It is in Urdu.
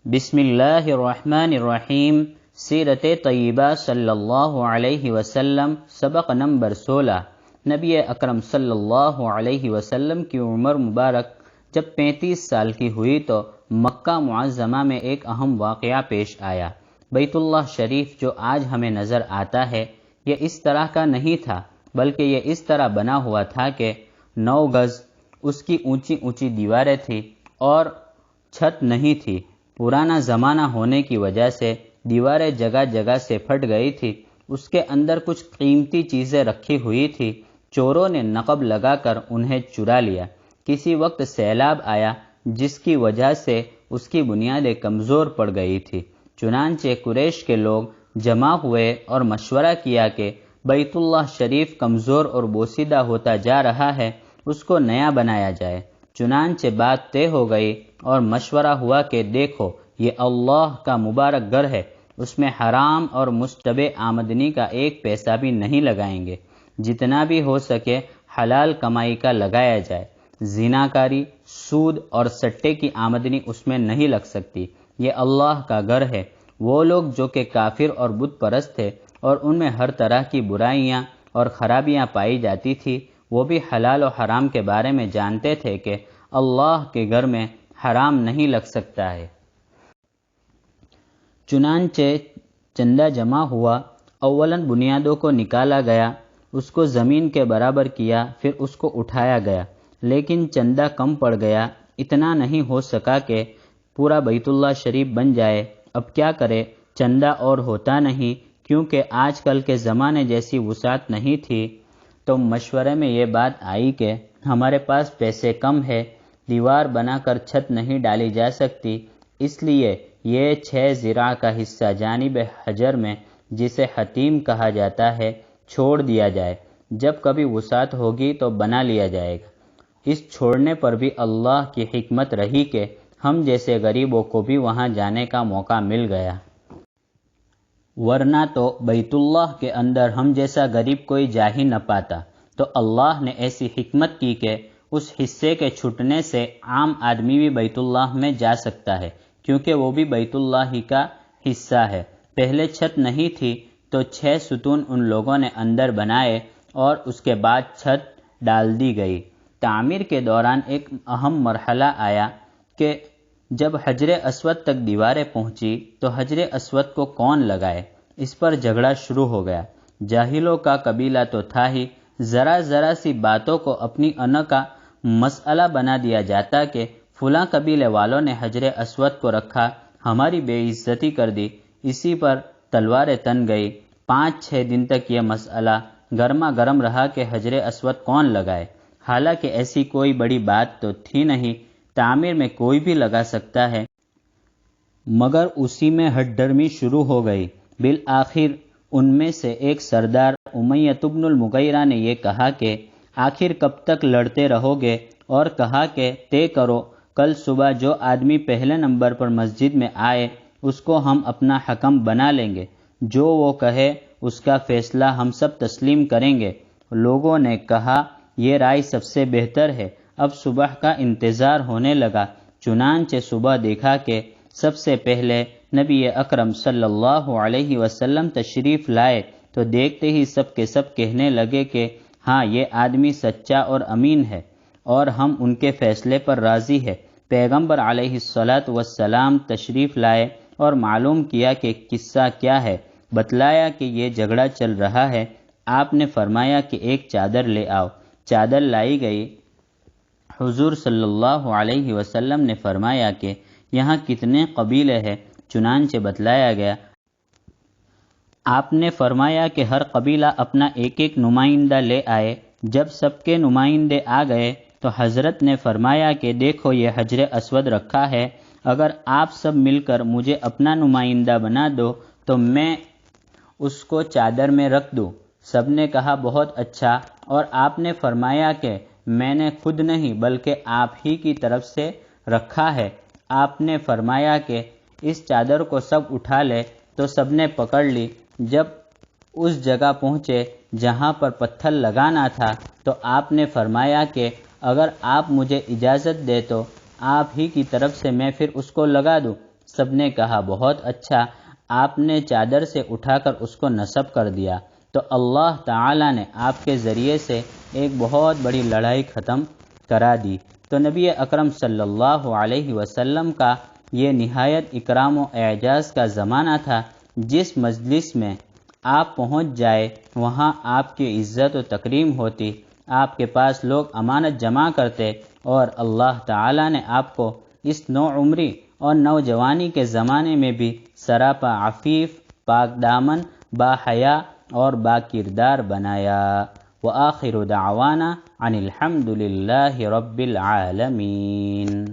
بسم اللہ الرحمن الرحیم۔ سیرت طیبہ صلی اللہ علیہ وسلم، سبق نمبر 16۔ نبی اکرم صلی اللہ علیہ وسلم کی عمر مبارک جب 35 سال کی ہوئی تو مکہ معظمہ میں ایک اہم واقعہ پیش آیا۔ بیت اللہ شریف جو آج ہمیں نظر آتا ہے، یہ اس طرح کا نہیں تھا، بلکہ یہ اس طرح بنا ہوا تھا کہ 9 گز اس کی اونچی اونچی دیواریں تھیں اور چھت نہیں تھی۔ پرانا زمانہ ہونے کی وجہ سے دیواریں جگہ جگہ سے پھٹ گئی تھی۔ اس کے اندر کچھ قیمتی چیزیں رکھی ہوئی تھی۔ چوروں نے نقب لگا کر انہیں چرا لیا۔ کسی وقت سیلاب آیا جس کی وجہ سے اس کی بنیادیں کمزور پڑ گئی تھی۔ چنانچہ قریش کے لوگ جمع ہوئے اور مشورہ کیا کہ بیت اللہ شریف کمزور اور بوسیدہ ہوتا جا رہا ہے، اس کو نیا بنایا جائے۔ چنانچہ بات طے ہو گئی اور مشورہ ہوا کہ دیکھو، یہ اللہ کا مبارک گھر ہے، اس میں حرام اور مشتبہ آمدنی کا ایک پیسہ بھی نہیں لگائیں گے۔ جتنا بھی ہو سکے حلال کمائی کا لگایا جائے۔ زناکاری، سود اور سٹے کی آمدنی اس میں نہیں لگ سکتی۔ یہ اللہ کا گھر ہے۔ وہ لوگ جو کہ کافر اور بت پرست تھے اور ان میں ہر طرح کی برائیاں اور خرابیاں پائی جاتی تھی، وہ بھی حلال و حرام کے بارے میں جانتے تھے کہ اللہ کے گھر میں حرام نہیں لگ سکتا ہے۔ چنانچہ چندہ جمع ہوا۔ اولاً بنیادوں کو نکالا گیا، اس کو زمین کے برابر کیا، پھر اس کو اٹھایا گیا، لیکن چندہ کم پڑ گیا۔ اتنا نہیں ہو سکا کہ پورا بیت اللہ شریف بن جائے۔ اب کیا کرے؟ چندہ اور ہوتا نہیں، کیونکہ آج کل کے زمانے جیسی وسعت نہیں تھی۔ تو مشورے میں یہ بات آئی کہ ہمارے پاس پیسے کم ہے، دیوار بنا کر چھت نہیں ڈالی جا سکتی، اس لیے یہ 6 ذراع کا حصہ جانب حجر میں، جسے حتیم کہا جاتا ہے، چھوڑ دیا جائے۔ جب کبھی وسعت ہوگی تو بنا لیا جائے گا۔ اس چھوڑنے پر بھی اللہ کی حکمت رہی کہ ہم جیسے غریبوں کو بھی وہاں جانے کا موقع مل گیا۔ ورنہ تو بیت اللہ کے اندر ہم جیسا غریب کوئی جا ہی نہ پاتا۔ تو اللہ نے ایسی حکمت کی کہ اس حصے کے چھٹنے سے عام آدمی بھی بیت اللہ میں جا سکتا ہے، کیونکہ وہ بھی بیت اللہ ہی کا حصہ ہے۔ پہلے چھت نہیں تھی تو 6 ستون ان لوگوں نے اندر بنائے اور اس کے بعد چھت ڈال دی گئی۔ تعمیر کے دوران ایک اہم مرحلہ آیا کہ جب حجر اسود تک دیواریں پہنچی تو حجر اسود کو کون لگائے، اس پر جھگڑا شروع ہو گیا۔ جاہلوں کا قبیلہ تو تھا ہی، ذرا ذرا سی باتوں کو اپنی انا کا مسئلہ بنا دیا جاتا کہ فلاں قبیلے والوں نے حجر اسود کو رکھا، ہماری بے عزتی کر دی۔ اسی پر تلواریں تن گئی۔ 5-6 دن تک یہ مسئلہ گرما گرم رہا کہ حجر اسود کون لگائے۔ حالانکہ ایسی کوئی بڑی بات تو تھی نہیں، تعمیر میں کوئی بھی لگا سکتا ہے، مگر اسی میں ہٹ ڈرمی شروع ہو گئی۔ بالآخر ان میں سے ایک سردار امیہ بن المغیرہ نے یہ کہا کہ آخر کب تک لڑتے رہو گے، اور کہا کہ طے کرو، کل صبح جو آدمی پہلے نمبر پر مسجد میں آئے اس کو ہم اپنا حکم بنا لیں گے، جو وہ کہے اس کا فیصلہ ہم سب تسلیم کریں گے۔ لوگوں نے کہا یہ رائے سب سے بہتر ہے۔ اب صبح کا انتظار ہونے لگا۔ چنانچہ صبح دیکھا کہ سب سے پہلے نبی اکرم صلی اللہ علیہ وسلم تشریف لائے تو دیکھتے ہی سب کے سب کہنے لگے کہ ہاں، یہ آدمی سچا اور امین ہے اور ہم ان کے فیصلے پر راضی ہے۔ پیغمبر علیہ السلام تشریف لائے اور معلوم کیا کہ قصہ کیا ہے۔ بتلایا کہ یہ جھگڑا چل رہا ہے۔ آپ نے فرمایا کہ ایک چادر لے آؤ۔ چادر لائی گئی۔ حضور صلی اللہ علیہ وسلم نے فرمایا کہ یہاں کتنے قبیلے ہیں؟ چنانچہ بتلایا گیا۔ آپ نے فرمایا کہ ہر قبیلہ اپنا ایک ایک نمائندہ لے آئے۔ جب سب کے نمائندے آ گئے تو حضرت نے فرمایا کہ دیکھو، یہ حجر اسود رکھا ہے، اگر آپ سب مل کر مجھے اپنا نمائندہ بنا دو تو میں اس کو چادر میں رکھ دوں۔ سب نے کہا بہت اچھا، اور آپ نے فرمایا کہ میں نے خود نہیں بلکہ آپ ہی کی طرف سے رکھا ہے۔ آپ نے فرمایا کہ اس چادر کو سب اٹھا لے، تو سب نے پکڑ لی۔ جب اس جگہ پہنچے جہاں پر پتھر لگانا تھا تو آپ نے فرمایا کہ اگر آپ مجھے اجازت دے تو آپ ہی کی طرف سے میں پھر اس کو لگا دوں۔ سب نے کہا بہت اچھا، آپ نے چادر سے اٹھا کر اس کو نصب کر دیا تو اللہ تعالیٰ نے آپ کے ذریعے سے ایک بہت بڑی لڑائی ختم کرا دی۔ تو نبی اکرم صلی اللہ علیہ وسلم کا یہ نہایت اکرام و اعجاز کا زمانہ تھا۔ جس مجلس میں آپ پہنچ جائے وہاں آپ کی عزت و تکریم ہوتی، آپ کے پاس لوگ امانت جمع کرتے، اور اللہ تعالیٰ نے آپ کو اس نوعمری اور نوجوانی کے زمانے میں بھی سراپا عفیف، پاک دامن، باحیا اور با کردار بنایا۔ وآخر دعوانا ان الحمد للہ رب العالمین۔